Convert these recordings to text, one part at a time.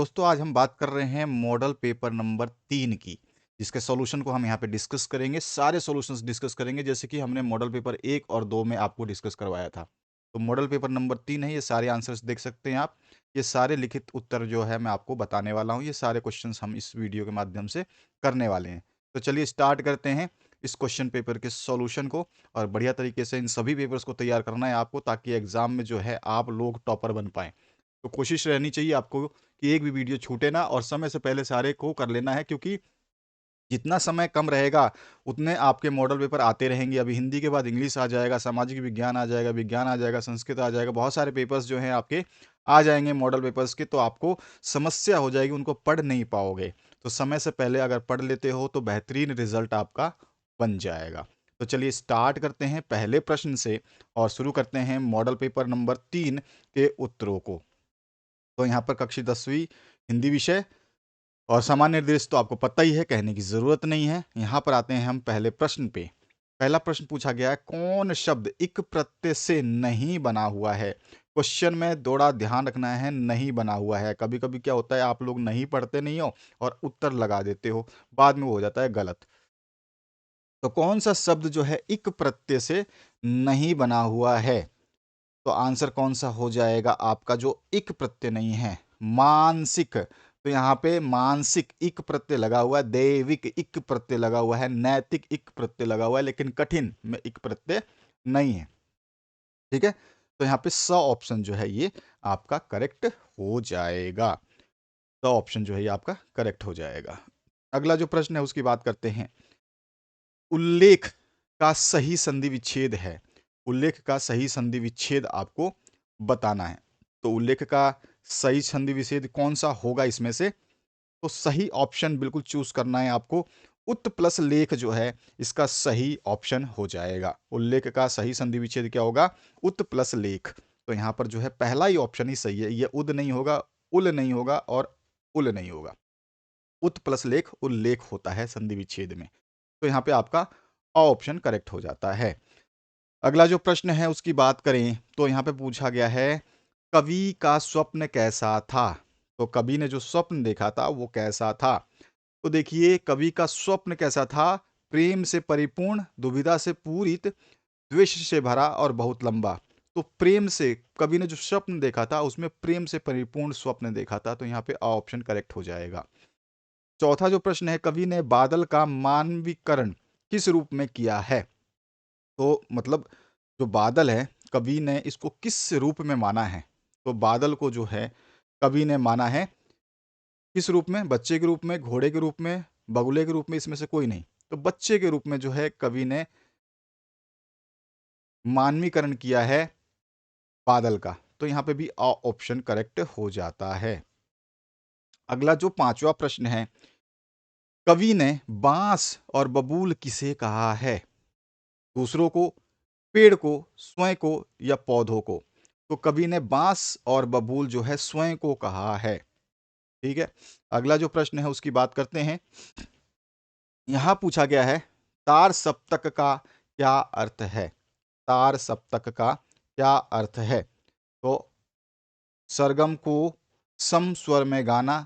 दोस्तों आज हम बात कर रहे हैं मॉडल पेपर नंबर 3 की, जिसके सॉल्यूशन को हम यहाँ पे डिस्कस करेंगे। सारे सॉल्यूशंस डिस्कस करेंगे जैसे कि हमने मॉडल पेपर 1 और 2 में आपको डिस्कस करवाया था। तो मॉडल पेपर नंबर 3 है, ये सारे आंसर्स देख सकते हैं आप। ये सारे लिखित उत्तर जो है मैं आपको बताने वाला हूँ। ये सारे क्वेश्चंस हम इस वीडियो के माध्यम से करने वाले हैं। तो चलिए स्टार्ट करते हैं इस क्वेश्चन पेपर के सॉल्यूशन को। और बढ़िया तरीके से इन सभी पेपर्स को तैयार करना है आपको, ताकि एग्जाम में जो है आप लोग टॉपर बन पाएँ। तो कोशिश रहनी चाहिए आपको कि एक भी वीडियो छूटे ना, और समय से पहले सारे को कर लेना है, क्योंकि जितना समय कम रहेगा उतने आपके मॉडल पेपर आते रहेंगे। अभी हिंदी के बाद इंग्लिश आ जाएगा, सामाजिक विज्ञान आ जाएगा, विज्ञान आ जाएगा, संस्कृत आ जाएगा, बहुत सारे पेपर्स जो हैं आपके आ जाएंगे मॉडल पेपर्स के। तो आपको समस्या हो जाएगी, उनको पढ़ नहीं पाओगे। तो समय से पहले अगर पढ़ लेते हो तो बेहतरीन रिजल्ट आपका बन जाएगा। तो चलिए स्टार्ट करते हैं पहले प्रश्न से और शुरू करते हैं मॉडल पेपर नंबर 3 के उत्तरों को। तो यहाँ पर कक्षा 10वीं हिंदी विषय और सामान्य निर्देश तो आपको पता ही है, कहने की जरूरत नहीं है। यहाँ पर आते हैं हम पहले प्रश्न पे। पहला प्रश्न पूछा गया है, कौन शब्द इक प्रत्यय से नहीं बना हुआ है। क्वेश्चन में थोड़ा ध्यान रखना है, नहीं बना हुआ है। कभी कभी क्या होता है, आप लोग नहीं पढ़ते नहीं हो और उत्तर लगा देते हो, बाद में वो हो जाता है गलत। तो कौन सा शब्द जो है इक प्रत्यय से नहीं बना हुआ है, तो आंसर कौन सा हो जाएगा आपका, जो इक प्रत्यय नहीं है, मानसिक। तो यहाँ पे मानसिक इक प्रत्यय लगा हुआ है, दैविक इक प्रत्यय लगा हुआ है, नैतिक इक प्रत्यय लगा हुआ है, लेकिन कठिन में इक प्रत्यय नहीं है। ठीक है, तो यहाँ पे स ऑप्शन जो है ये आपका करेक्ट हो जाएगा। स ऑप्शन जो है ये आपका करेक्ट हो जाएगा। अगला जो प्रश्न है उसकी बात करते हैं। उल्लेख का सही संधि विच्छेद है। उल्लेख का सही संधि विच्छेद आपको बताना है। तो उल्लेख का सही संधि विच्छेद कौन सा होगा इसमें से, तो सही ऑप्शन बिल्कुल चूज करना है आपको। उत प्लस लेख जो है इसका सही ऑप्शन हो जाएगा। उल्लेख का सही संधि विच्छेद क्या होगा, उत प्लस लेख। तो यहाँ पर जो है पहला ही ऑप्शन ही सही है, ये उद नहीं होगा, उल नहीं होगा और उल नहीं होगा। उत प्लस लेख उल्लेख होता है संधि विच्छेद में। तो यहाँ पे आपका ऑप्शन करेक्ट हो जाता है। अगला जो प्रश्न है उसकी बात करें तो यहाँ पे पूछा गया है, कवि का स्वप्न कैसा था। तो कवि ने जो स्वप्न देखा था वो कैसा था। तो देखिए कवि का स्वप्न कैसा था, प्रेम से परिपूर्ण, दुविधा से पूरित, द्वेष से भरा और बहुत लंबा। तो प्रेम से, कवि ने जो स्वप्न देखा था उसमें प्रेम से परिपूर्ण स्वप्न देखा था। तो यहाँ पे ऑप्शन करेक्ट हो जाएगा। चौथा जो प्रश्न है, कवि ने बादल का मानवीकरण किस रूप में किया है। तो मतलब जो बादल है कवि ने इसको किस रूप में माना है। तो बादल को जो है कवि ने माना है किस रूप में, बच्चे के रूप में, घोड़े के रूप में, बगुले के रूप में, इसमें से कोई नहीं। तो बच्चे के रूप में जो है कवि ने मानवीकरण किया है बादल का। तो यहाँ पे भी ऑप्शन करेक्ट हो जाता है। अगला जो पांचवा प्रश्न है, कवि ने बांस और बबूल किसे कहा है। दूसरों को, पेड़ को, स्वयं को या पौधों को। तो कवि ने बांस और बबूल जो है स्वयं को कहा है। ठीक है, अगला जो प्रश्न है उसकी बात करते हैं। यहां पूछा गया है, तार सप्तक का क्या अर्थ है। तार सप्तक का क्या अर्थ है। तो सरगम को सम स्वर में गाना,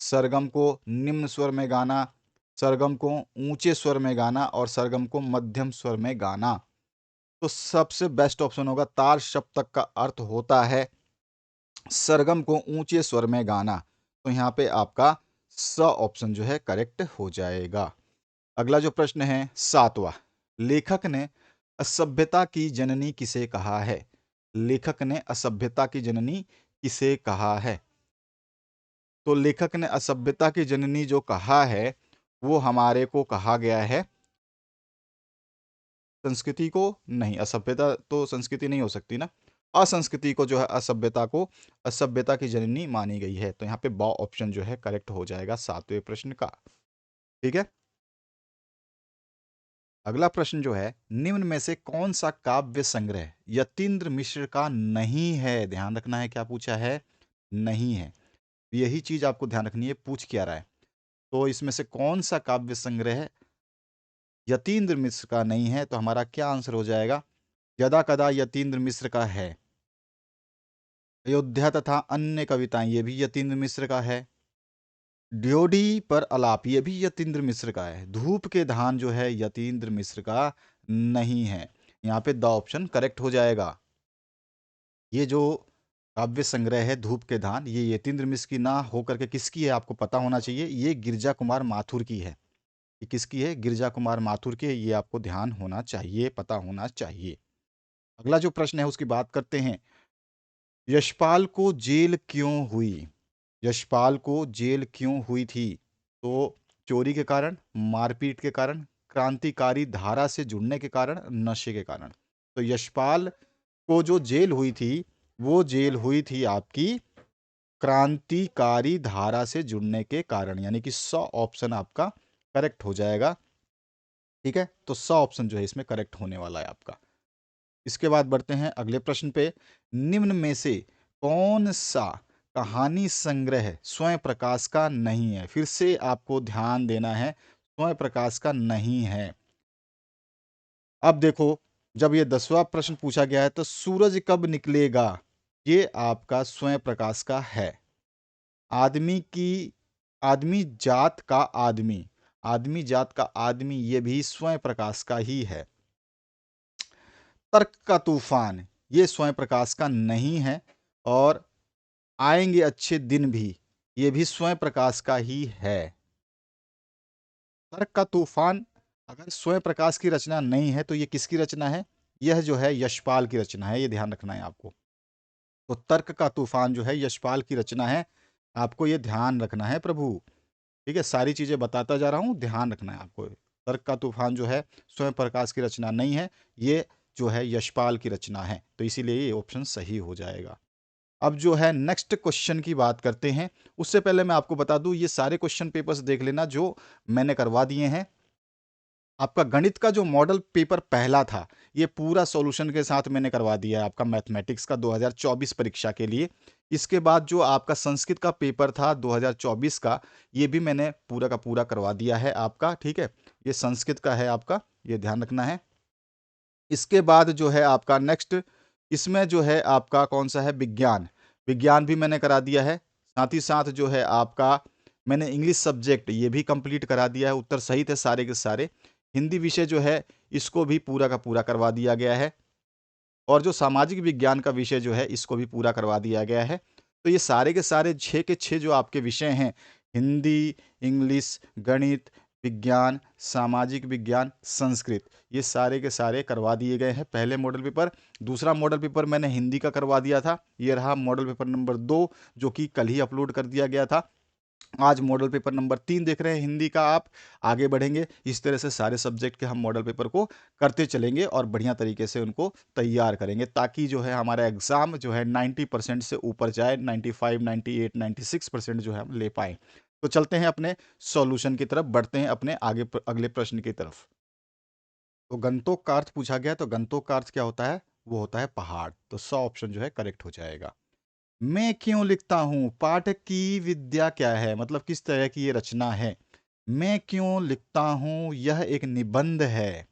सरगम को निम्न स्वर में गाना, सरगम को ऊंचे स्वर में गाना और सरगम को मध्यम स्वर में गाना। तो सबसे बेस्ट ऑप्शन होगा, तार सप्तक का अर्थ होता है सरगम को ऊंचे स्वर में गाना। तो यहाँ पे आपका स ऑप्शन जो है करेक्ट हो जाएगा। अगला जो प्रश्न है सातवां, लेखक ने असभ्यता की जननी किसे कहा है। लेखक ने असभ्यता की जननी किसे कहा है। तो लेखक ने असभ्यता की जननी जो कहा है वो हमारे को कहा गया है संस्कृति को। नहीं, असभ्यता तो संस्कृति नहीं हो सकती ना। असंस्कृति को जो है असभ्यता को असभ्यता की जननी मानी गई है। तो यहाँ पे बा ऑप्शन जो है करेक्ट हो जाएगा सातवें प्रश्न का। ठीक है, अगला प्रश्न जो है, निम्न में से कौन सा काव्य संग्रह यतीन्द्र मिश्र का नहीं है। ध्यान रखना है, क्या पूछा है, नहीं है। यही चीज आपको ध्यान रखनी है, पूछ क्या रहा है। तो इसमें से कौन सा काव्य संग्रह यतीन्द्र मिश्र का नहीं है। तो हमारा क्या आंसर हो जाएगा, यदा कदा यतीन्द्र मिश्र का है। अयोध्या तथा अन्य कविताएं, ये भी यतीन्द्र मिश्र का है। ड्योढ़ी पर अलाप, ये भी यतीन्द्र मिश्र का है। धूप के धान जो है यतीन्द्र मिश्र का नहीं है। यहाँ पे द ऑप्शन करेक्ट हो जाएगा। ये जो काव्य संग्रह है धूप के धान, ये यतीन्द्र मिश्र की ना होकर के किसकी है आपको पता होना चाहिए। ये गिरजा कुमार माथुर की है। ये किसकी है? गिरजा कुमार माथुर की है। ये आपको ध्यान होना चाहिए, पता होना चाहिए। अगला जो प्रश्न है उसकी बात करते हैं। यशपाल को जेल क्यों हुई? यशपाल को जेल क्यों हुई थी? तो चोरी के कारण, मारपीट के कारण, क्रांतिकारी धारा से जुड़ने के कारण, नशे के कारण। तो यशपाल को जो जेल हुई थी, वो जेल हुई थी आपकी क्रांतिकारी धारा से जुड़ने के कारण, यानी कि 100 ऑप्शन आपका करेक्ट हो जाएगा। ठीक है, तो 100 ऑप्शन जो है इसमें करेक्ट होने वाला है आपका। इसके बाद बढ़ते हैं अगले प्रश्न पे। निम्न में से कौन सा कहानी संग्रह स्वयं प्रकाश का नहीं है? फिर से आपको ध्यान देना है, स्वयं प्रकाश का नहीं है। अब देखो, जब ये 10वां प्रश्न पूछा गया है तो सूरज कब निकलेगा, ये आपका स्वयं प्रकाश का है। आदमी की आदमी जात का आदमी, आदमी जात का आदमी, ये भी स्वयं प्रकाश का ही है। तर्क का तूफान, ये स्वयं प्रकाश का नहीं है। और आएंगे अच्छे दिन भी, ये भी स्वयं प्रकाश का ही है। तर्क का तूफान अगर स्वयं प्रकाश की रचना नहीं है तो ये किसकी रचना है? यह जो है यशपाल की रचना है, ये ध्यान रखना है आपको। तो तर्क का तूफान जो है यशपाल की रचना है, आपको ये ध्यान रखना है प्रभु। ठीक है, सारी चीजें बताता जा रहा हूं, ध्यान रखना है आपको। तर्क का तूफान जो है स्वयं प्रकाश की रचना नहीं है, ये जो है यशपाल की रचना है, तो इसीलिए ये ऑप्शन सही हो जाएगा। अब जो है नेक्स्ट क्वेश्चन की बात करते हैं। उससे पहले मैं आपको बता दूं, ये सारे क्वेश्चन पेपर्स देख लेना जो मैंने करवा दिए हैं। आपका गणित का जो मॉडल पेपर पहला था, ये पूरा सॉल्यूशन के साथ मैंने करवा दिया है आपका मैथमेटिक्स का 2024 परीक्षा के लिए। इसके बाद जो आपका संस्कृत का पेपर था 2024 का, ये भी मैंने पूरा का पूरा करवा दिया है आपका। ठीक है, ये संस्कृत का है आपका, ये ध्यान रखना है। इसके बाद जो है आपका नेक्स्ट, इसमें जो है आपका कौन सा है? विज्ञान। विज्ञान भी मैंने करा दिया है। साथ ही साथ जो है आपका मैंने इंग्लिश सब्जेक्ट ये भी कंप्लीट करा दिया है, उत्तर सही थे सारे के सारे। हिंदी विषय जो है इसको भी पूरा का पूरा करवा दिया गया है। और जो सामाजिक विज्ञान का विषय जो है इसको भी पूरा करवा दिया गया है। तो ये सारे के सारे 6 के 6 जो आपके विषय हैं, हिंदी, इंग्लिश, गणित, विज्ञान, सामाजिक विज्ञान, संस्कृत, ये सारे के सारे करवा दिए गए हैं पहले मॉडल पेपर। दूसरा मॉडल पेपर मैंने हिंदी का करवा दिया था, ये रहा मॉडल पेपर नंबर 2, जो कि कल ही अपलोड कर दिया गया था। आज मॉडल पेपर नंबर 3 देख रहे हैं हिंदी का आप। आगे बढ़ेंगे इस तरह से सारे सब्जेक्ट के हम मॉडल पेपर को करते चलेंगे और बढ़िया तरीके से उनको तैयार करेंगे, ताकि जो है हमारा एग्जाम जो है 90% से ऊपर जाए, 95, 98, 96% जो है हम ले पाए। तो चलते हैं अपने सॉल्यूशन की तरफ, बढ़ते हैं अपने आगे अगले प्रश्न की तरफ। तो गंतोक का अर्थ पूछा गया, तो गंतोक का अर्थ क्या होता है? वो होता है पहाड़। तो 100 ऑप्शन जो है करेक्ट हो जाएगा। मैं क्यों लिखता हूं, पाठक की विद्या क्या है, मतलब किस तरह की ये रचना है। मैं क्यों लिखता हूं, यह एक निबंध है।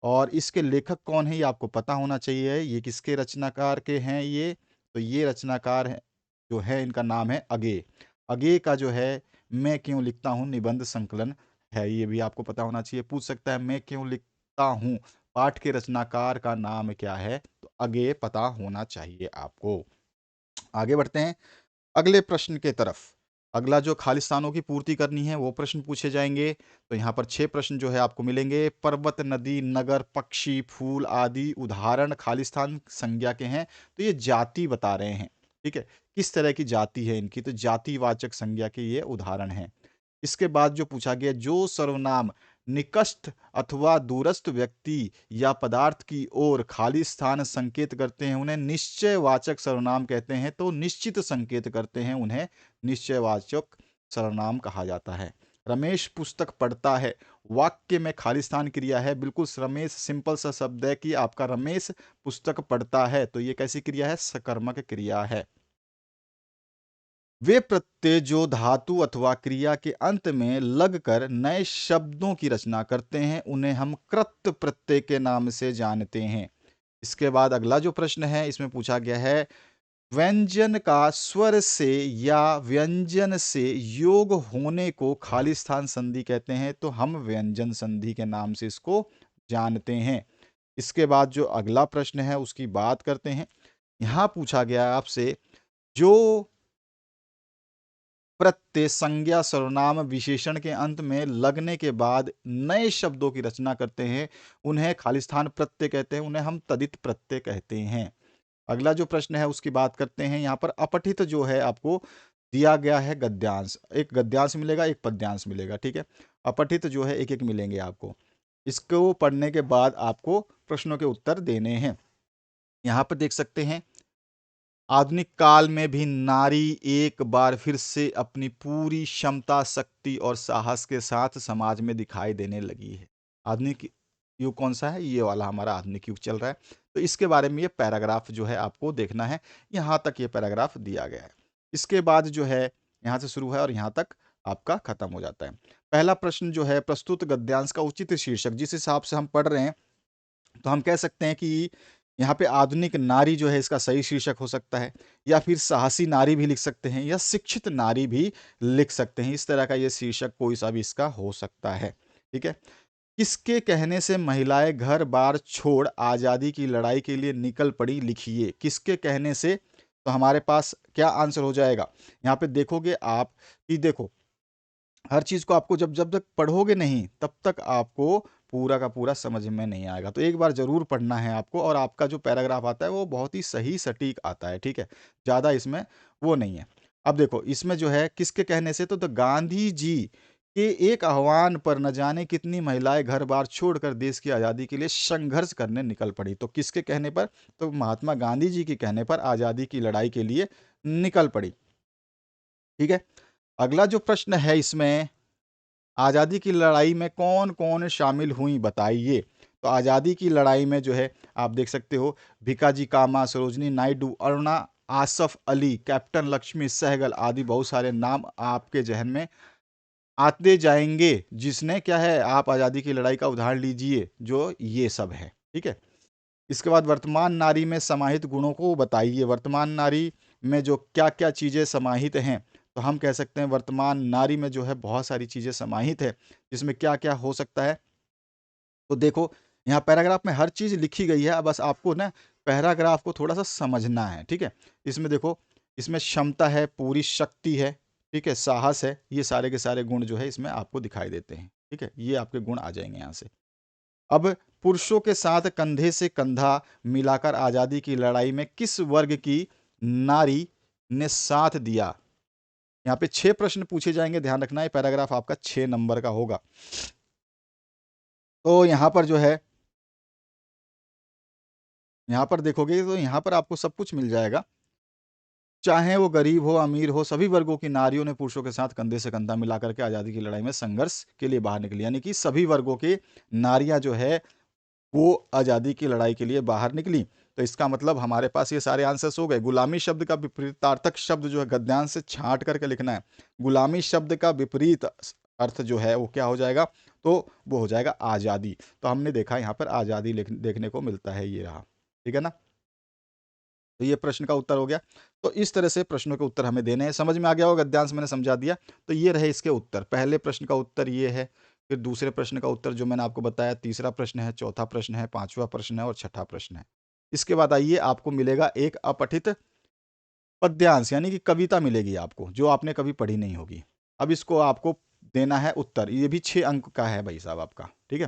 और इसके लेखक कौन है ये आपको पता होना चाहिए। ये किसके रचनाकार के हैं ये? तो ये रचनाकार है जो है, इनका नाम है अगे। अगे का जो है मैं क्यों लिखता हूं निबंध संकलन है, ये भी आपको पता होना चाहिए। पूछ सकता है मैं क्यों लिखता हूं, पाठ के रचनाकार का नाम क्या है, तो अगे पता होना चाहिए आपको। आगे बढ़ते हैं अगले प्रश्न के तरफ। अगला जो खालिस्तानों की पूर्ति करनी है वो प्रश्न पूछे जाएंगे। तो यहाँ पर 6 प्रश्न जो है आपको मिलेंगे। पर्वत, नदी, नगर, पक्षी, फूल आदि उदाहरण खालिस्तान संज्ञा के हैं। तो ये जाति बता रहे हैं। ठीक है, किस तरह की जाति है इनकी, तो जातिवाचक संज्ञा के ये उदाहरण हैं। इसके बाद जो पूछा गया, जो सर्वनाम निकष्ट अथवा दूरस्थ व्यक्ति या पदार्थ की ओर खाली स्थान संकेत करते हैं उन्हें निश्चयवाचक सर्वनाम कहते हैं। तो निश्चित संकेत करते हैं उन्हें निश्चयवाचक सर्वनाम कहा जाता है। रमेश पुस्तक पढ़ता है, वाक्य में खाली स्थान क्रिया है। बिल्कुल रमेश सिंपल सा शब्द है कि आपका रमेश पुस्तक पढ़ता है, तो ये कैसी क्रिया है? सकर्मक क्रिया है। वे प्रत्यय जो धातु अथवा क्रिया के अंत में लगकर नए शब्दों की रचना करते हैं उन्हें हम कृत प्रत्यय के नाम से जानते हैं। इसके बाद अगला जो प्रश्न है इसमें पूछा गया है, व्यंजन का स्वर से या व्यंजन से योग होने को खालिस्थान संधि कहते हैं, तो हम व्यंजन संधि के नाम से इसको जानते हैं। इसके बाद जो अगला प्रश्न है उसकी बात करते हैं। यहां पूछा गया है आपसे, जो प्रत्यय संज्ञा सर्वनाम विशेषण के अंत में लगने के बाद नए शब्दों की रचना करते हैं, उन्हें खालिस्थान प्रत्यय कहते हैं, उन्हें हम तदित प्रत्यय कहते हैं। अगला जो प्रश्न है उसकी बात करते हैं। यहाँ पर अपठित जो है आपको दिया गया है गद्यांश, एक गद्यांश मिलेगा, एक पद्यांश मिलेगा, ठीक है। अपठित जो है एक एक मिलेंगे आपको। इसको पढ़ने के बाद आपको प्रश्नों के उत्तर देने हैं। यहाँ पर देख सकते हैं, आधुनिक काल में भी नारी एक बार फिर से अपनी पूरी क्षमता, शक्ति और साहस के साथ समाज में दिखाई देने लगी है। आधुनिक युग कौन सा है? ये वाला हमारा आधुनिक युग चल रहा है। तो इसके बारे में ये पैराग्राफ जो है आपको देखना है। यहाँ तक ये पैराग्राफ दिया गया है। इसके बाद जो है यहाँ से शुरू है और यहाँ तक आपका खत्म हो जाता है। पहला प्रश्न जो है, प्रस्तुत गद्यांश का उचित शीर्षक। जिस हिसाब से हम पढ़ रहे हैं तो हम कह सकते हैं कि यहाँ पे आधुनिक नारी जो है इसका सही शीर्षक हो सकता है, या फिर साहसी नारी भी लिख सकते हैं, या शिक्षित नारी भी लिख सकते हैं। इस तरह का ये शीर्षक कोई सा भी इसका हो सकता है, ठीक है। किसके कहने से महिलाएं घर बार छोड़ आज़ादी की लड़ाई के लिए निकल पड़ी, लिखिए। किसके कहने से? तो हमारे पास क्या आंसर हो जाएगा? यहाँ पे देखोगे आप कि देखो, हर चीज़ को आपको जब जब तक पढ़ोगे नहीं तब तक आपको पूरा का पूरा समझ में नहीं आएगा। तो एक बार ज़रूर पढ़ना है आपको, और आपका जो पैराग्राफ आता है वो बहुत ही सही सटीक आता है, ठीक है। ज़्यादा इसमें वो नहीं है। अब देखो इसमें जो है किसके कहने से, तो गांधी जी के एक आह्वान पर न जाने कितनी महिलाएं घर बार छोड़कर देश की आज़ादी के लिए संघर्ष करने निकल पड़ी। तो किसके कहने पर? तो महात्मा गांधी जी के कहने पर आज़ादी की लड़ाई के लिए निकल पड़ी, ठीक है। अगला जो प्रश्न है इसमें, आज़ादी की लड़ाई में कौन-कौन शामिल हुई, बताइए। तो आज़ादी की लड़ाई में जो है आप देख सकते हो, भिकाजी कामा, सरोजिनी नायडू, अरुणा, आसफ अली, कैप्टन लक्ष्मी सहगल आदि बहुत सारे नाम आपके ज़हन में आते जाएँगे। जिसने क्या है, आप आज़ादी की लड़ाई का उदाहरण लीजिए, जो ये सब है, ठीक है। इसके बाद वर्तमान नारी में समाहित गुणों को बताइए। वर्तमान नारी में जो क्या-क्या चीज़ें समाहित हैं, तो हम कह सकते हैं वर्तमान नारी में जो है बहुत सारी चीज़ें समाहित है, जिसमें क्या-क्या हो सकता है। तो देखो यहाँ पैराग्राफ में हर चीज़ लिखी गई है, बस आपको ना पैराग्राफ को थोड़ा-सा समझना है, ठीक है। इसमें देखो, इसमें क्षमता है, पूरी शक्ति है, ठीक है, साहस है, ये सारे के सारे गुण जो है इसमें आपको दिखाई देते हैं, ठीक है। ये आपके गुण आ जाएँगे यहाँ से। अब पुरुषों के साथ कंधे से कंधा मिलाकर आज़ादी की लड़ाई में किस वर्ग की नारी ने साथ दिया? यहाँ पे 6 प्रश्न पूछे जाएंगे, ध्यान रखना है पैराग्राफ आपका 6 नंबर का होगा। तो यहाँ पर जो है, यहाँ पर देखोगे तो यहाँ पर आपको सब कुछ मिल जाएगा। चाहे वो गरीब हो, अमीर हो, सभी वर्गों की नारियों ने पुरुषों के साथ कंधे से कंधा मिलाकर के आज़ादी की लड़ाई में संघर्ष के लिए बाहर निकली। यानी कि सभी वर्गों की नारियां जो है वो आज़ादी की लड़ाई के लिए बाहर निकली। तो इसका मतलब हमारे पास ये सारे आंसर्स हो गए। गुलामी शब्द का विपरीतार्थक शब्द जो है गद्यांश से छांट करके लिखना है। गुलामी शब्द का विपरीत अर्थ जो है वो क्या हो जाएगा? तो वो हो जाएगा आज़ादी। तो हमने देखा यहाँ पर आज़ादी देखने को मिलता है, ये रहा, ठीक है ना। तो ये प्रश्न का उत्तर हो गया। तो इस तरह से प्रश्नों के उत्तर हमें देने हैं। समझ में आ गया होगा, गद्यांश मैंने समझा दिया। तो ये रहे इसके उत्तर। पहले प्रश्न का उत्तर ये है, फिर दूसरे प्रश्न का उत्तर जो मैंने आपको बताया, तीसरा प्रश्न है, चौथा प्रश्न है, पांचवा प्रश्न है और छठा प्रश्न है। इसके बाद आइए, आपको मिलेगा एक अपठित पद्यांश, यानी कि कविता मिलेगी आपको, जो आपने कभी पढ़ी नहीं होगी। अब इसको आपको देना है उत्तर। ये भी 6 अंक का है भाई साहब आपका, ठीक है।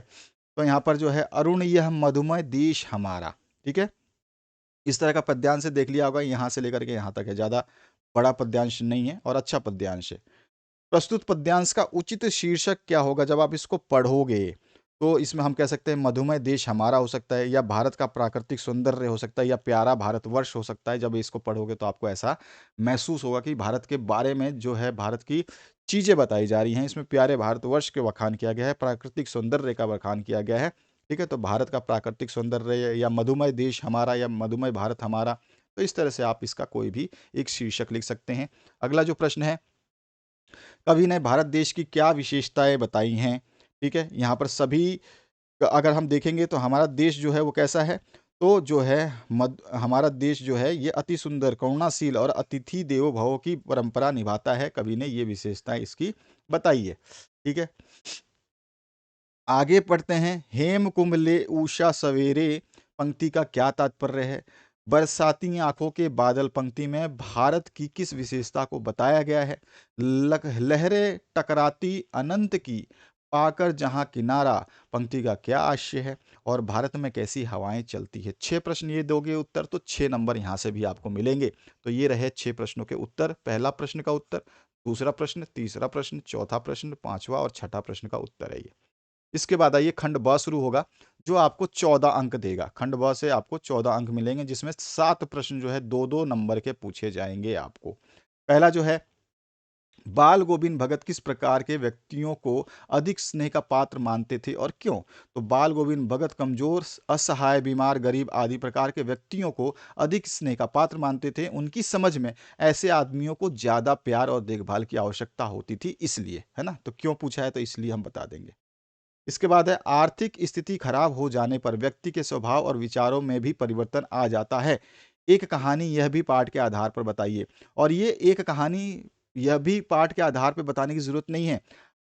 तो यहाँ पर जो है, अरुण यह मधुमय देश हमारा, ठीक है। इस तरह का पद्यांश देख लिया होगा, यहाँ से लेकर के यहाँ तक है, ज़्यादा बड़ा पद्यांश नहीं है और अच्छा पद्यांश है। प्रस्तुत पद्यांश का उचित शीर्षक क्या होगा जब आप इसको पढ़ोगे? तो इसमें हम कह सकते हैं मधुमय देश हमारा हो सकता है, या भारत का प्राकृतिक सौंदर्य हो सकता है, या प्यारा भारतवर्ष हो सकता है। जब इसको पढ़ोगे तो आपको ऐसा महसूस होगा कि भारत के बारे में जो है भारत की चीज़ें बताई जा रही हैं। इसमें प्यारे भारतवर्ष के बखान किया गया है, प्राकृतिक सौंदर्य का बखान किया गया है, ठीक है। तो भारत का प्राकृतिक सौंदर्य, या मधुमय देश हमारा, या मधुमय भारत हमारा। तो इस तरह से आप इसका कोई भी एक शीर्षक लिख सकते हैं। अगला जो प्रश्न है, कवि ने भारत देश की क्या विशेषताएं बताई हैं, ठीक है। यहाँ पर सभी अगर हम देखेंगे तो हमारा देश जो है वो कैसा है? तो जो है हमारा देश जो है ये अति सुंदर, करुणाशील और अतिथि देवो भव की परंपरा निभाता है। कवि ने ये विशेषताएं इसकी बताई है। ठीक है, आगे पढ़ते हैं। हेम कुंभले उषा सवेरे पंक्ति का क्या तात्पर्य है? बरसाती आंखों के बादल पंक्ति में भारत की किस विशेषता को बताया गया है? लहरें टकराती अनंत की पाकर जहां किनारा पंक्ति का क्या आशय है? और भारत में कैसी हवाएं चलती है? 6 प्रश्न ये दोगे उत्तर तो 6 नंबर यहां से भी आपको मिलेंगे। तो ये रहे 6 प्रश्नों के उत्तर। पहला प्रश्न का उत्तर, दूसरा प्रश्न, तीसरा प्रश्न, चौथा प्रश्न, पांचवा और छठा प्रश्न का उत्तर है ये। इसके बाद आइए खंड ब शुरू होगा, जो आपको 14 अंक देगा। खंड ब से आपको 14 अंक मिलेंगे, जिसमें 7 प्रश्न जो है 2-2 नंबर के पूछे जाएंगे आपको। पहला जो है, बाल गोविंद भगत किस प्रकार के व्यक्तियों को अधिक स्नेह का पात्र मानते थे और क्यों? तो बाल गोविंद भगत कमजोर, असहाय, बीमार, गरीब आदि प्रकार के व्यक्तियों को अधिक स्नेह का पात्र मानते थे। उनकी समझ में ऐसे आदमियों को ज्यादा प्यार और देखभाल की आवश्यकता होती थी, इसलिए। है ना? तो क्यों पूछा है, तो इसलिए हम बता देंगे। इसके बाद है, आर्थिक स्थिति खराब हो जाने पर व्यक्ति के स्वभाव और विचारों में भी परिवर्तन आ जाता है। एक कहानी यह भी पाठ के आधार पर बताइए। और ये एक कहानी यह भी पाठ के आधार पर बताने की जरूरत नहीं है।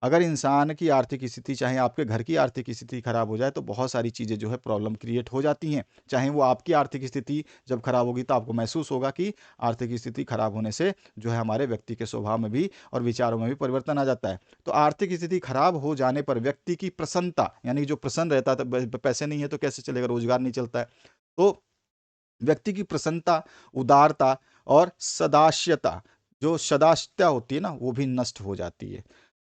अगर इंसान की आर्थिक स्थिति, चाहे आपके घर की आर्थिक स्थिति खराब हो जाए, तो बहुत सारी चीज़ें जो है प्रॉब्लम क्रिएट हो जाती हैं। चाहे वो आपकी आर्थिक स्थिति जब खराब होगी, तो आपको महसूस होगा कि आर्थिक स्थिति खराब होने से जो है हमारे व्यक्ति के स्वभाव में भी और विचारों में भी परिवर्तन आ जाता है। तो आर्थिक स्थिति खराब हो जाने पर व्यक्ति की प्रसन्नता, यानी कि जो प्रसन्न रहता है, तो पैसे नहीं है तो कैसे चलेगा, रोजगार नहीं चलता है, तो व्यक्ति की प्रसन्नता, उदारता और सदास्यता, जो सदास्यता होती है ना, वो भी नष्ट हो जाती है।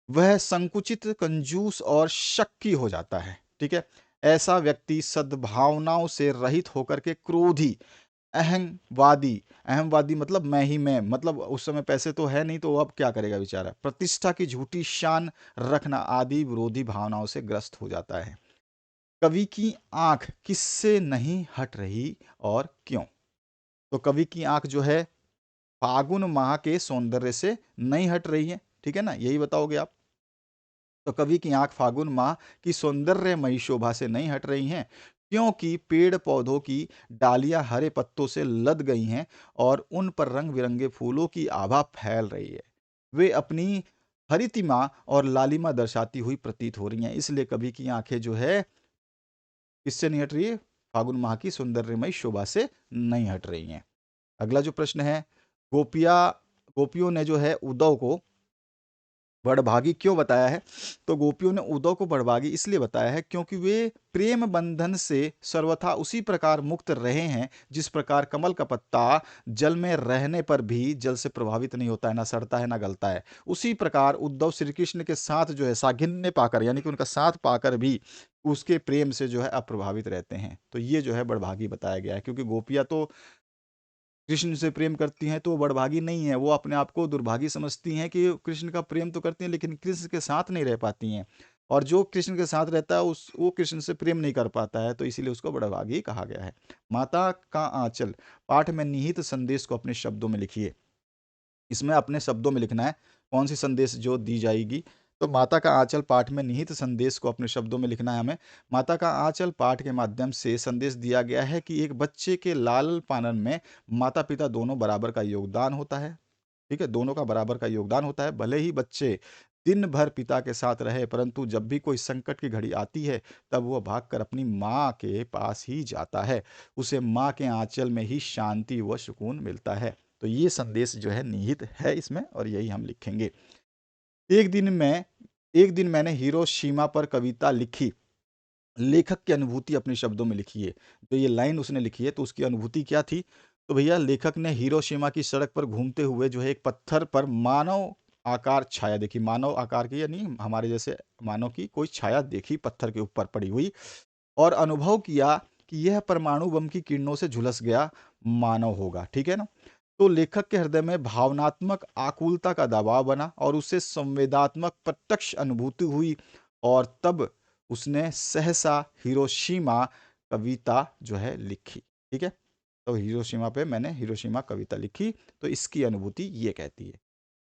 वह संकुचित, कंजूस और शक्की हो जाता है। ठीक है, ऐसा व्यक्ति सद्भावनाओं से रहित होकर के क्रोधी, अहंवादी, अहमवादी मतलब मैं ही मैं, मतलब उस समय पैसे तो है नहीं, तो अब क्या करेगा बेचारा, प्रतिष्ठा की झूठी शान रखना आदि विरोधी भावनाओं से ग्रस्त हो जाता है। कवि की आंख किससे नहीं हट रही और क्यों? तो कवि की आंख जो है फागुन माह के सौंदर्य से नहीं हट रही है। ठीक है ना, यही बताओगे आप। तो कवि की आंख फागुन माह की सौंदर्यमयी शोभा से नहीं हट रही हैं, क्योंकि पेड़ पौधों की डालियां हरे पत्तों से लद गई हैं और उन पर रंग बिरंगे फूलों की आभा फैल रही है। वे अपनी हरितिमा और लालिमा दर्शाती हुई प्रतीत हो रही हैं। इसलिए कवि की आंखें जो है किससे नहीं हट रही है? फागुन माह की सौंदर्यमयी शोभा से नहीं हट रही हैं। अगला जो प्रश्न है, गोपिया गोपियों ने जो है उद्धव को बड़भागी क्यों बताया है? तो गोपियों ने उद्धव को बड़भागी इसलिए बताया है क्योंकि वे प्रेम बंधन से सर्वथा उसी प्रकार मुक्त रहे हैं, जिस प्रकार कमल का पत्ता जल में रहने पर भी जल से प्रभावित नहीं होता है, ना सड़ता है ना गलता है। उसी प्रकार उद्धव श्री कृष्ण के साथ जो है सागिन्य पाकर, यानी कि उनका साथ पाकर भी उसके प्रेम से जो है अप्रभावित रहते हैं। तो ये जो है बड़भागी बताया गया है, क्योंकि गोपियां तो कृष्ण से प्रेम करती हैं, तो वो बड़भागी नहीं है, वो अपने आप को दुर्भागी समझती हैं कि कृष्ण का प्रेम तो करती हैं लेकिन कृष्ण के साथ नहीं रह पाती हैं। और जो कृष्ण के साथ रहता है उस वो कृष्ण से प्रेम नहीं कर पाता है, तो इसीलिए उसको बड़भागी कहा गया है। माता का आंचल पाठ में निहित संदेश को अपने शब्दों में लिखिए। इसमें अपने शब्दों में लिखना है कौन सी संदेश जो दी जाएगी। तो माता का आंचल पाठ में निहित संदेश को अपने शब्दों में लिखना है हमें। माता का आंचल पाठ के माध्यम से संदेश दिया गया है कि एक बच्चे के लालन पालन में माता पिता दोनों बराबर का योगदान होता है। ठीक है, दोनों का बराबर का योगदान होता है। भले ही बच्चे दिन भर पिता के साथ रहे, परंतु जब भी कोई संकट की घड़ी आती है, तब वह भागकर अपनी माँ के पास ही जाता है। उसे माँ के आंचल में ही शांति व सुकून मिलता है। तो ये संदेश जो है निहित है इसमें, और यही हम लिखेंगे। एक दिन मैं एक दिन मैंने हिरोशिमा पर कविता लिखी। लेखक की अनुभूति अपने शब्दों में लिखिए। जो ये लाइन उसने लिखी है, तो उसकी अनुभूति क्या थी? तो भैया, लेखक ने हिरोशिमा की सड़क पर घूमते हुए जो है एक पत्थर पर मानव आकार छाया देखी। मानव आकार की, यानी हमारे जैसे मानव की कोई छाया देखी पत्थर के ऊपर पड़ी हुई, और अनुभव किया कि यह परमाणु बम की किरणों से झुलस गया मानव होगा। ठीक है ना? तो लेखक के हृदय में भावनात्मक आकुलता का दबाव बना और उसे संवेदात्मक प्रत्यक्ष अनुभूति हुई, और तब उसने सहसा हिरोशिमा कविता जो है लिखी। ठीक है, तो हिरोशिमा पे मैंने हिरोशिमा कविता लिखी। तो इसकी अनुभूति ये कहती है।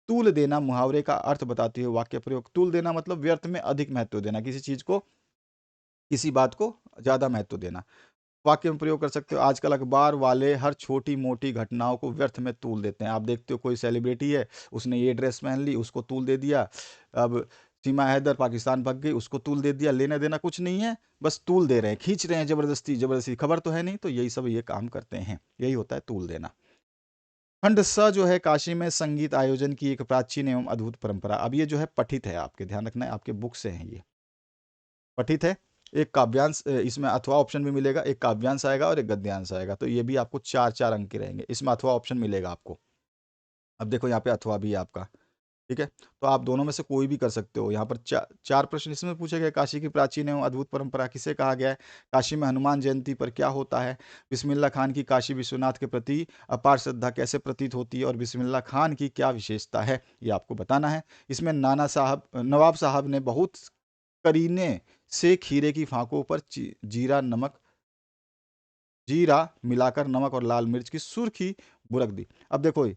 तूल देना मुहावरे का अर्थ बताते हुए वाक्य प्रयोग। तूल देना मतलब व्यर्थ में अधिक महत्व देना, किसी चीज को, किसी बात को ज्यादा महत्व देना। वाक्य में प्रयोग कर सकते हो, आजकल अखबार वाले हर छोटी मोटी घटनाओं को व्यर्थ में तूल देते हैं। आप देखते हो कोई सेलिब्रिटी है, उसने ये ड्रेस पहन ली, उसको तूल दे दिया। अब सीमा हैदर पाकिस्तान भाग गई, उसको तूल दे दिया। लेना देना कुछ नहीं है, बस तूल दे रहे हैं, खींच रहे हैं जबरदस्ती जबरदस्ती, खबर तो है नहीं। तो यही सब ये काम करते हैं, यही होता है तूल देना। खंड स जो है, काशी में संगीत आयोजन की एक प्राचीन एवं अद्भुत परंपरा। अब ये जो है पठित है, आपके ध्यान रखना है, आपके बुक से है ये पठित है। एक काव्यांश इसमें अथवा ऑप्शन भी मिलेगा, एक काव्यांश आएगा और एक गद्यांश आएगा। तो ये भी आपको 4-4 अंक के रहेंगे, इसमें अथवा ऑप्शन मिलेगा आपको। अब देखो यहाँ पे अथवा भी है आपका, ठीक है। तो आप दोनों में से कोई भी कर सकते हो। यहाँ पर चार प्रश्न इसमें पूछे गए। काशी की प्राचीन एवं अद्भुत परंपरा किसे कहा गया है? काशी में हनुमान जयंती पर क्या होता है? बिस्मिल्लाह खान की काशी विश्वनाथ के प्रति अपार श्रद्धा कैसे प्रतीत होती है और बिस्मिल्लाह खान की क्या विशेषता है, ये आपको बताना है। इसमें नवाब साहब ने बहुत करीने से खीरे की फांकों पर जीरा मिलाकर नमक और लाल मिर्च की सुर्खी बुरक दी। अब देखो,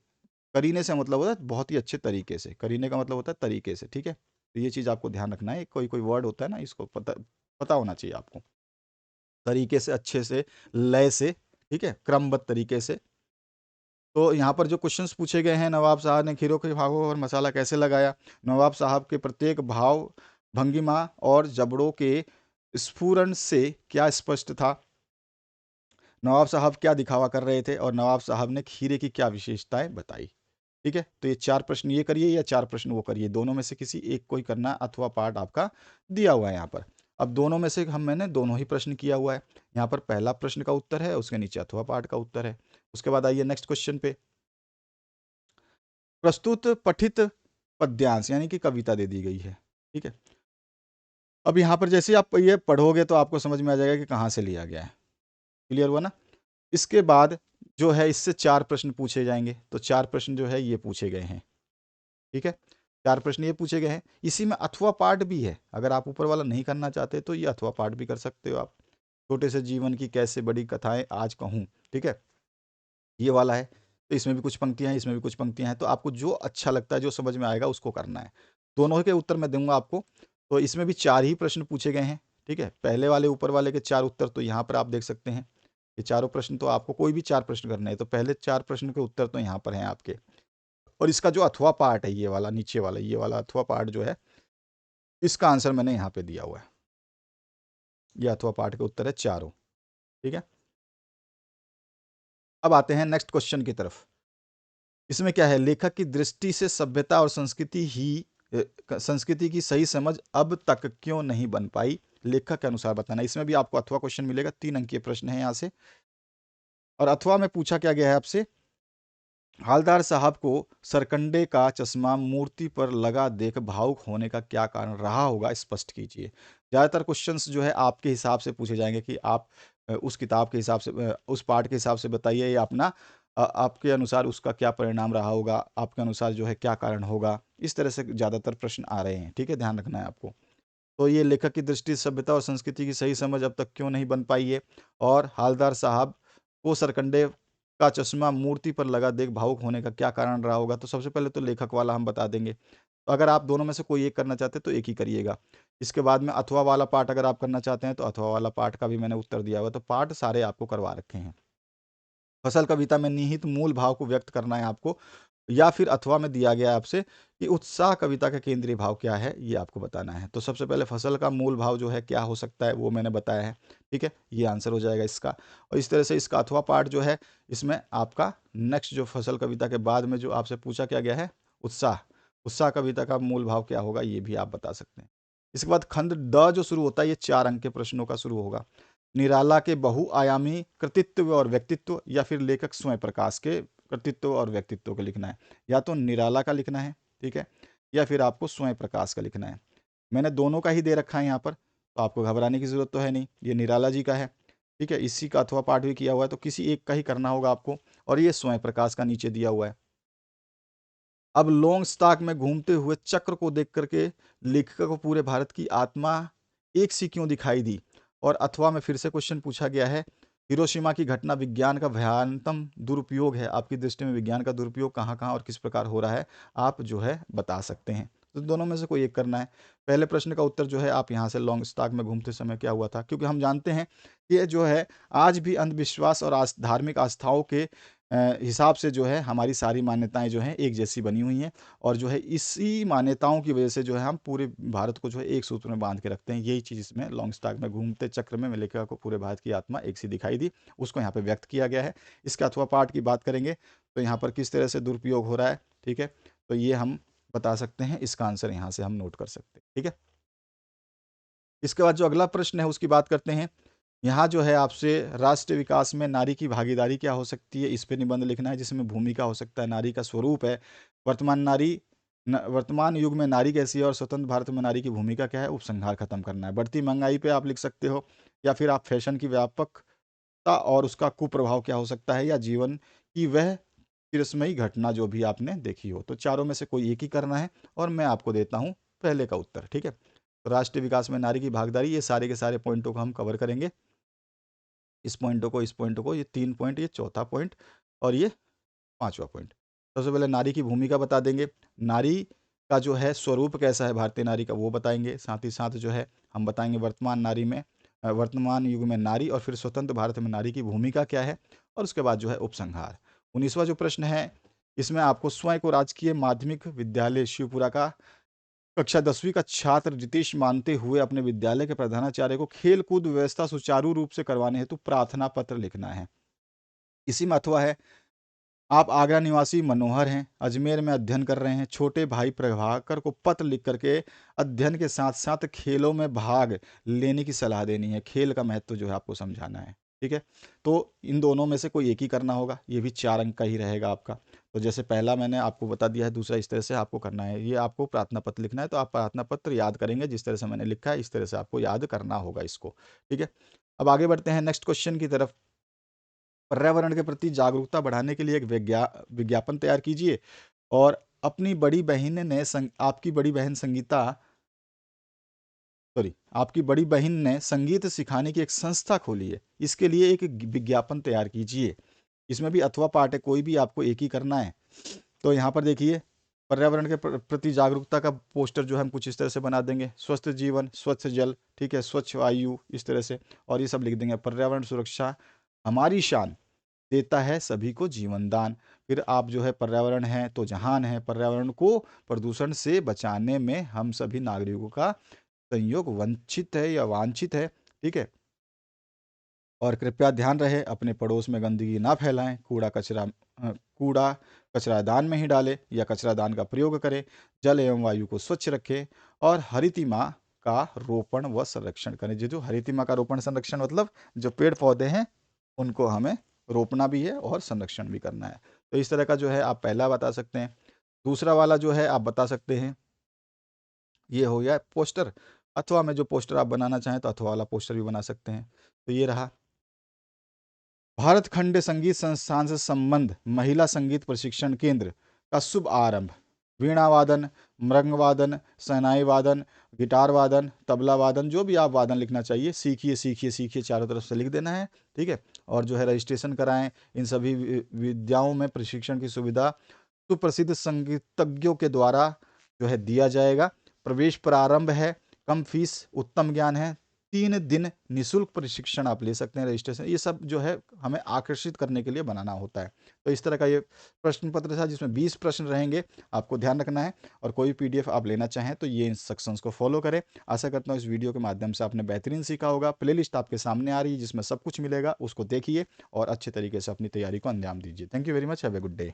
करीने से मतलब होता है बहुत ही अच्छे तरीके से, करीने का मतलब होता है तरीके से, ठीक है। तो ये चीज़ आपको ध्यान रखना है, कोई कोई वर्ड होता है ना, इसको पता पता होना चाहिए आपको। तरीके से, अच्छे से, लय से, ठीक है, क्रमबद्ध तरीके से। तो यहाँ पर जो क्वेश्चंस पूछे गए हैं, नवाब साहब ने खीरों के भागों और मसाला कैसे लगाया? नवाब साहब के प्रत्येक भाव, भंगिमा और जबड़ों के स्फुरन से क्या स्पष्ट था? नवाब साहब क्या दिखावा कर रहे थे और नवाब साहब ने खीरे की क्या विशेषताएं बताई? ठीक है। तो ये 4 प्रश्न ये करिए या 4 प्रश्न वो करिए, दोनों में से किसी एक को ही करना, अथवा पार्ट आपका दिया हुआ है यहाँ पर। अब दोनों में से मैंने दोनों ही प्रश्न किया हुआ है। यहाँ पर पहला प्रश्न का उत्तर है, उसके नीचे अथवा पार्ट का उत्तर है। उसके बाद आइए नेक्स्ट क्वेश्चन पे। प्रस्तुत पठित पद्यांश यानी कि कविता दे दी गई है, ठीक है। अब यहाँ पर जैसे आप ये पढ़ोगे तो आपको समझ में आ जाएगा कि कहाँ से लिया गया है। क्लियर हुआ ना? इसके बाद जो है, इससे 4 प्रश्न पूछे जाएंगे। तो 4 प्रश्न जो है ये पूछे गए हैं, ठीक है। 4 प्रश्न ये पूछे गए हैं। इसी में अथवा पाठ भी है, अगर आप ऊपर वाला नहीं करना चाहते तो ये अथवा पाठ भी कर सकते हो आप। छोटे से जीवन की कैसे बड़ी कथाएं आज कहूँ, ठीक है, ये वाला है। तो इसमें भी कुछ पंक्तियां हैं, इसमें भी कुछ पंक्तियां हैं। तो आपको जो अच्छा लगता है, जो समझ में आएगा उसको करना है। दोनों के उत्तर मैं दूंगा आपको। तो इसमें भी 4 ही प्रश्न पूछे गए हैं, ठीक है। पहले वाले ऊपर वाले के 4 उत्तर तो यहाँ पर आप देख सकते हैं। ये चारों प्रश्न, तो आपको कोई भी 4 प्रश्न करने हैं तो पहले 4 प्रश्न के उत्तर तो यहाँ पर हैं आपके। और इसका जो अथवा पार्ट है, ये वाला नीचे वाला, ये वाला अथवा पार्ट जो है, इसका आंसर मैंने यहाँ पे दिया हुआ है। ये अथवा पार्ट के उत्तर है चारों, ठीक है। अब आते हैं नेक्स्ट क्वेश्चन की तरफ। इसमें क्या है? लेखक की दृष्टि से सभ्यता और संस्कृति की सही समझ अब तक क्यों नहीं बन पाई, लेखक के अनुसार बताना। इसमें भी आपको अथवा क्वेश्चन मिलेगा, 3 अंकीय प्रश्न है यहाँ से। और अथवा में पूछा क्या गया है आपसे? हालदार साहब को सरकंडे का चश्मा मूर्ति पर लगा देख भावुक होने का क्या कारण रहा होगा, स्पष्ट कीजिए। ज़्यादातर क्वेश्चंस जो है आपके हिसाब से पूछे जाएंगे कि आप उस किताब के हिसाब से, उस पाठ के हिसाब से बताइए, या अपना आपके अनुसार उसका क्या परिणाम रहा होगा, आपके अनुसार जो है क्या कारण होगा। इस तरह से ज़्यादातर प्रश्न आ रहे हैं, ठीक है, ध्यान रखना है आपको। तो ये लेखक की दृष्टि से सभ्यता और संस्कृति की सही समझ अब तक क्यों नहीं बन पाई है, और हालदार साहब को सरकंडे का चश्मा मूर्ति पर लगा देख भावुक होने का क्या कारण रहा होगा। तो सबसे पहले तो लेखक वाला हम बता देंगे। तो अगर आप दोनों में से कोई एक करना चाहते हैं तो एक ही करिएगा। इसके बाद में अथवा वाला पार्ट अगर आप करना चाहते हैं तो अथवा वाला पार्ट का भी मैंने उत्तर दिया हुआ है। तो पार्ट सारे आपको करवा रखे हैं। फसल कविता में निहित मूल भाव को व्यक्त करना है आपको, या फिर अथवा में दिया गया है आपसे कि उत्साह कविता का केंद्रीय भाव क्या है, ये आपको बताना है। तो सबसे पहले फसल का मूल भाव जो है क्या हो सकता है वो मैंने बताया है, ठीक है, ये आंसर हो जाएगा इसका। और इस तरह से इसका अथवा पार्ट जो है, इसमें आपका नेक्स्ट जो फसल कविता के बाद में जो आपसे पूछा क्या गया है, उत्साह, उत्साह कविता का मूल भाव क्या होगा, ये भी आप बता सकते हैं। इसके बाद खंड द जो शुरू होता है, ये 4 अंक के प्रश्नों का शुरू होगा। निराला के बहुआयामी कृतित्व और व्यक्तित्व, या फिर लेखक स्वयं प्रकाश के कृतित्व और व्यक्तित्व को लिखना है। या तो निराला का लिखना है, ठीक है, या फिर आपको स्वयं प्रकाश का लिखना है। मैंने दोनों का ही दे रखा है यहाँ पर, तो आपको घबराने की जरूरत तो है नहीं। ये निराला जी का है, ठीक है, इसी का अथवा पाठ भी किया हुआ है, तो किसी एक का ही करना होगा आपको। और ये स्वयं प्रकाश का नीचे दिया हुआ है। अब लॉन्ग स्टॉक में घूमते हुए चक्र को देख करके लेखक को पूरे भारत की आत्मा एक सी क्यों दिखाई दी। और अथवा में फिर से क्वेश्चन पूछा गया है, हिरोशिमा की घटना विज्ञान का भयानतम दुरुपयोग है, आपकी दृष्टि में विज्ञान का दुरुपयोग कहाँ कहाँ और किस प्रकार हो रहा है, आप जो है बता सकते हैं। तो दोनों में से कोई एक करना है। पहले प्रश्न का उत्तर जो है आप यहाँ से लॉन्ग स्टॉक में घूमते समय क्या हुआ था, क्योंकि हम जानते हैं कि ये जो है आज भी अंधविश्वास और धार्मिक आस्थाओं के हिसाब से जो है हमारी सारी मान्यताएं जो हैं एक जैसी बनी हुई हैं, और जो है इसी मान्यताओं की वजह से जो है हम पूरे भारत को जो है एक सूत्र में बांध के रखते हैं। यही चीज़ इसमें लॉन्ग स्टॉक में घूमते चक्र में लेखिका को पूरे भारत की आत्मा एक सी दिखाई दी, उसको यहाँ पे व्यक्त किया गया है। इसके अथवा पाठ की बात करेंगे तो यहाँ पर किस तरह से दुरुपयोग हो रहा है, ठीक है, तो ये हम बता सकते हैं, इसका आंसर यहाँ से हम नोट कर सकते हैं, ठीक है। इसके बाद जो अगला प्रश्न है उसकी बात करते हैं। यहाँ जो है आपसे राष्ट्र विकास में नारी की भागीदारी क्या हो सकती है, इस पे निबंध लिखना है, जिसमें भूमिका हो सकता है, नारी का स्वरूप है, वर्तमान युग में नारी कैसी है और स्वतंत्र भारत में नारी की भूमिका क्या है, उपसंहार खत्म करना है। बढ़ती महंगाई पे आप लिख सकते हो, या फिर आप फैशन की व्यापकता और उसका कुप्रभाव क्या हो सकता है, या जीवन की वह चिरस्मयी घटना जो भी आपने देखी हो। तो चारों में से कोई एक ही करना है, और मैं आपको देता हूँ पहले का उत्तर, ठीक है। तो राष्ट्रीय विकास में नारी की भागीदारी, ये सारे के सारे पॉइंटों को हम कवर करेंगे, इस पॉइंट को, ये 3 पॉइंट, ये चौथा पॉइंट, और ये 5वां पॉइंट। सबसे पहले नारी की भूमिका बता देंगे, नारी का जो है स्वरूप कैसा है भारतीय नारी का वो बताएंगे, साथ ही साथ जो है हम बताएंगे वर्तमान युग में नारी और फिर स्वतंत्र भारत में नारी की भूमिका क्या है, और उसके बाद जो है उपसंहार। 19वां जो प्रश्न है, इसमें आपको स्वयं को राजकीय माध्यमिक विद्यालय शिवपुरा का कक्षा 10वीं का छात्र रितेश मानते हुए अपने विद्यालय के प्रधानाचार्य को खेल कूद व्यवस्था सुचारू रूप से करवाने हेतु प्रार्थना पत्र लिखना है। इसी में अथवा है, आप आगरा निवासी मनोहर हैं, अजमेर में अध्ययन कर रहे हैं, छोटे भाई प्रभाकर को पत्र लिख करके अध्ययन के साथ साथ खेलों में भाग लेने की सलाह देनी है, खेल का महत्व जो है आपको समझाना है, ठीक है। तो इन दोनों में से कोई एक ही करना होगा, ये भी 4 अंक का ही रहेगा आपका। तो जैसे पहला मैंने आपको बता दिया है, दूसरा इस तरह से आपको करना है, ये आपको प्रार्थना पत्र लिखना है, तो आप प्रार्थना पत्र याद करेंगे जिस तरह से मैंने लिखा है, इस तरह से आपको याद करना होगा इसको, ठीक है। अब आगे बढ़ते हैं नेक्स्ट क्वेश्चन की तरफ। पर्यावरण के प्रति जागरूकता बढ़ाने के लिए एक विज्ञापन तैयार कीजिए, और अपनी बड़ी बहन ने आपकी बड़ी बहन आपकी बड़ी बहन ने संगीत सिखाने की एक संस्था खोली है, इसके लिए एक विज्ञापन तैयार कीजिए। इसमें भी अथवा पाठ है, कोई भी आपको एक ही करना है। तो यहाँ पर देखिए, पर्यावरण के प्रति जागरूकता का पोस्टर जो है हम कुछ इस तरह से बना देंगे, स्वस्थ जीवन, स्वच्छ जल, ठीक है, स्वच्छ वायु, इस तरह से, और ये सब लिख देंगे, पर्यावरण सुरक्षा हमारी शान, देता है सभी को जीवन दान। फिर आप जो है, पर्यावरण है तो जहान है, पर्यावरण को प्रदूषण से बचाने में हम सभी नागरिकों का संयोग वंचित है या वांछित है, ठीक है। और कृपया ध्यान रहे, अपने पड़ोस में गंदगी ना फैलाएं, कूड़ा कचरादान में ही डालें या कचरादान का प्रयोग करें, जल एवं वायु को स्वच्छ रखें, और हरितिमा का रोपण व संरक्षण करें। जो हरितिमा का रोपण संरक्षण मतलब जो पेड़ पौधे हैं उनको हमें रोपना भी है और संरक्षण भी करना है। तो इस तरह का जो है आप पहला बता सकते हैं। दूसरा वाला जो है आप बता सकते हैं, ये हो गया पोस्टर, अथवा में जो पोस्टर आप बनाना चाहें तो अथवा वाला पोस्टर भी बना सकते हैं। तो ये रहा, भारत खंड संगीत संस्थान से संबंध महिला संगीत प्रशिक्षण केंद्र का शुभ आरंभ, वीणा वादन, मृंग वादन, शहनाई वादन, गिटार वादन, तबला वादन, जो भी आप वादन लिखना चाहिए, सीखिए सीखिए सीखिए, चारों तरफ से लिख देना है, ठीक है। और जो है रजिस्ट्रेशन कराएं, इन सभी विद्याओं में प्रशिक्षण की सुविधा सुप्रसिद्ध संगीतज्ञों के द्वारा जो है दिया जाएगा। प्रवेश प्रारंभ है, कम फीस, उत्तम ज्ञान है, 3 दिन निःशुल्क प्रशिक्षण आप ले सकते हैं, रजिस्ट्रेशन, ये सब जो है हमें आकर्षित करने के लिए बनाना होता है। तो इस तरह का ये प्रश्न पत्र था, जिसमें 20 प्रश्न रहेंगे, आपको ध्यान रखना है। और कोई पीडीएफ आप लेना चाहें तो ये इंस्ट्रक्शंस को फॉलो करें। आशा करता हूँ इस वीडियो के माध्यम से आपने बेहतरीन सीखा होगा। प्लेलिस्ट आपके सामने आ रही है जिसमें सब कुछ मिलेगा, उसको देखिए और अच्छे तरीके से अपनी तैयारी को अंजाम दीजिए। Thank you very much, have a good day.